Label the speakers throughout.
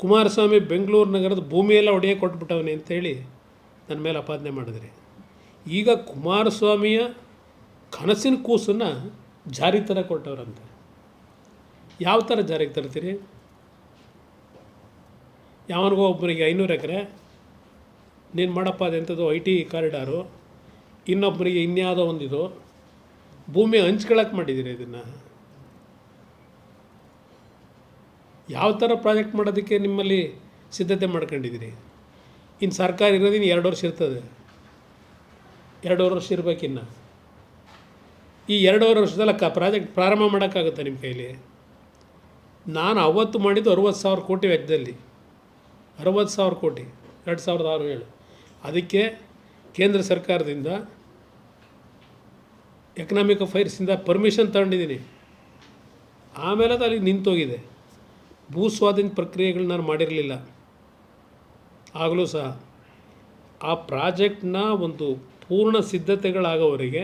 Speaker 1: ಕುಮಾರಸ್ವಾಮಿ ಬೆಂಗಳೂರು ನಗರದ ಭೂಮಿಯೆಲ್ಲ ಒಡೆಯ ಕೊಟ್ಬಿಟ್ಟವನೇ ಅಂತೇಳಿ ನನ್ನ ಮೇಲೆ ಆಪಾದನೆ ಮಾಡಿದ್ರಿ. ಈಗ ಕುಮಾರಸ್ವಾಮಿಯ ಕನಸಿನ ಕೂಸನ್ನು ಜಾರಿಗೆ ತರ ಕೊಟ್ಟವ್ರಂತೆ. ಯಾವ ಥರ ಜಾರಿಗೆ ತರ್ತೀರಿ? ಯಾವನಿಗೋ ಒಬ್ಬನಿಗೆ 500 ಎಕರೆ ನೀನು ಮಾಡಪ್ಪ ಅದೆಂಥದ್ದು IT ಕಾರಿಡಾರು, ಇನ್ನೊಬ್ಬರಿಗೆ ಇನ್ಯಾವುದೋ ಒಂದಿದು ಭೂಮಿ ಹಂಚ್ಕೊಳಕ್ಕೆ ಮಾಡಿದ್ದೀರಿ. ಇದನ್ನು ಯಾವ ಥರ ಪ್ರಾಜೆಕ್ಟ್ ಮಾಡೋದಕ್ಕೆ ನಿಮ್ಮಲ್ಲಿ ಸಿದ್ಧತೆ ಮಾಡ್ಕೊಂಡಿದ್ದೀರಿ? ಇನ್ನು ಸರ್ಕಾರ ಇರೋದಿನ್ನು 2 ವರ್ಷ ಇರ್ತದೆ, 2.5 ವರ್ಷ ಇರಬೇಕಿನ್ನು. ಈ 2.5 ವರ್ಷದಲ್ಲ ಪ್ರಾಜೆಕ್ಟ್ ಪ್ರಾರಂಭ ಮಾಡೋಕ್ಕಾಗುತ್ತೆ ನಿಮ್ಮ ಕೈಲಿ? ನಾನು ಅವತ್ತು ಮಾಡಿದ್ದು 60,000 ಕೋಟಿ ವೆಚ್ಚದಲ್ಲಿ, 60,000 ಕೋಟಿ 2006-7. ಅದಕ್ಕೆ ಕೇಂದ್ರ ಸರ್ಕಾರದಿಂದ ಎಕನಾಮಿಕ್ ಅಫೈರ್ಸಿಂದ ಪರ್ಮಿಷನ್ ತಗೊಂಡಿದ್ದೀನಿ. ಆಮೇಲೆ ಅದು ಅಲ್ಲಿಗೆ ನಿಂತೋಗಿದೆ. ಭೂ ಸ್ವಾಧೀನ ಪ್ರಕ್ರಿಯೆಗಳು ನಾನು ಮಾಡಿರಲಿಲ್ಲ ಆಗಲೂ ಸಹ. ಆ ಪ್ರಾಜೆಕ್ಟ್ನ ಒಂದು ಪೂರ್ಣ ಸಿದ್ಧತೆಗಳಾಗೋವರೆಗೆ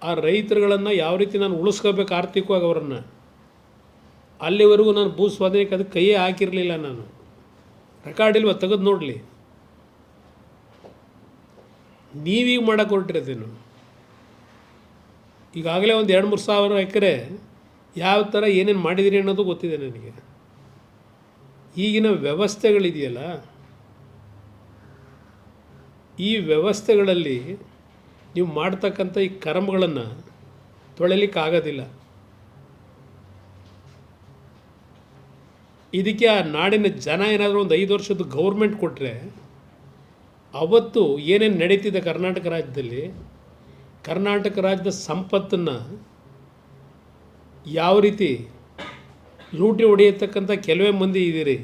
Speaker 1: ಆ ರೈತರುಗಳನ್ನು ಯಾವ ರೀತಿ ನಾನು ಉಳಿಸ್ಕೋಬೇಕು ಆರ್ಥಿಕವಾಗಿ ಅವರನ್ನು, ಅಲ್ಲಿವರೆಗೂ ನಾನು ಭೂ ಸ್ವಾಧೀನಕ್ಕೆ ಅದಕ್ಕೆ ಕೈಯೇ ಹಾಕಿರಲಿಲ್ಲ. ನಾನು ರೆಕಾರ್ಡ್ ಇಲ್ವ ತೆಗೆದು ನೋಡಲಿ. ನೀವೀಗ ಮಾಡೋಕ್ಕೆ ಹೊರಟಿರೋದೇನು? ಈಗಾಗಲೇ ಒಂದು 2-3 ಸಾವಿರ ಎಕರೆ ಯಾವ ಥರ ಏನೇನು ಮಾಡಿದಿರಿ ಅನ್ನೋದು ಗೊತ್ತಿದೆ ನನಗೆ. ಈಗಿನ ವ್ಯವಸ್ಥೆಗಳಿದೆಯಲ್ಲ, ಈ ವ್ಯವಸ್ಥೆಗಳಲ್ಲಿ ನೀವು ಮಾಡ್ತಕ್ಕಂಥ ಈ ಕರ್ಮಗಳನ್ನು ತೊಳೆಯಲಿಕ್ಕಾಗೋದಿಲ್ಲ. ಇದಕ್ಕೆ ಆ ನಾಡಿನ ಜನ ಏನಾದರೂ ಒಂದು 5 ವರ್ಷದ ಗೌರ್ಮೆಂಟ್ ಕೊಟ್ಟರೆ, ಅವತ್ತು ಏನೇನು ನಡೀತಿದೆ ಕರ್ನಾಟಕ ರಾಜ್ಯದಲ್ಲಿ, ಕರ್ನಾಟಕ ರಾಜ್ಯದ ಸಂಪತ್ತನ್ನು ಯಾವ ರೀತಿ ಲೂಟಿ ಹೊಡೆಯತಕ್ಕಂಥ ಕೆಲವೇ ಮಂದಿ ಇದ್ದೀರಿ,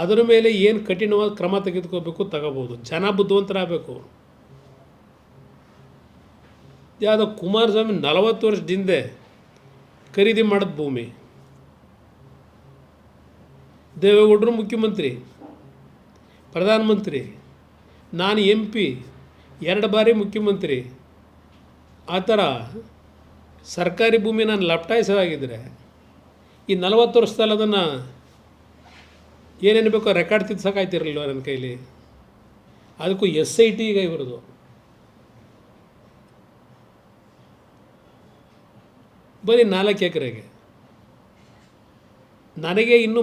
Speaker 1: ಅದರ ಮೇಲೆ ಏನು ಕಠಿಣವಾದ ಕ್ರಮ ತೆಗೆದುಕೋಬೇಕು ತಗೋಬೋದು. ಜನ ಬುದ್ಧಿವಂತರಾಗಬೇಕು. ಯಾವುದೋ ಕುಮಾರಸ್ವಾಮಿ 40 ವರ್ಷದ ಹಿಂದೆ ಖರೀದಿ ಮಾಡಿದ ಭೂಮಿ, ದೇವೇಗೌಡರು ಮುಖ್ಯಮಂತ್ರಿ, ಪ್ರಧಾನಮಂತ್ರಿ, ನಾನು MP 2 ಬಾರಿ ಮುಖ್ಯಮಂತ್ರಿ, ಆ ಥರ ಸರ್ಕಾರಿ ಭೂಮಿ ನಾನು ಲಪ್ಟಾಯಿಸೋವಾಗಿದ್ದರೆ ಈ 40 ವರ್ಷದಲ್ಲಿ ಅದನ್ನು ಏನೇನು ಬೇಕೋ ರೆಕಾರ್ಡ್ ತಿದ್ಸೋಕ್ಕಾಯ್ತಿರಲಿಲ್ವ ನನ್ನ ಕೈಲಿ? ಅದಕ್ಕೂ SIT ಈಗ ಇವ್ರದ್ದು. ಬರೀ 4 ಎಕರೆಗೆ ನನಗೆ ಇನ್ನೂ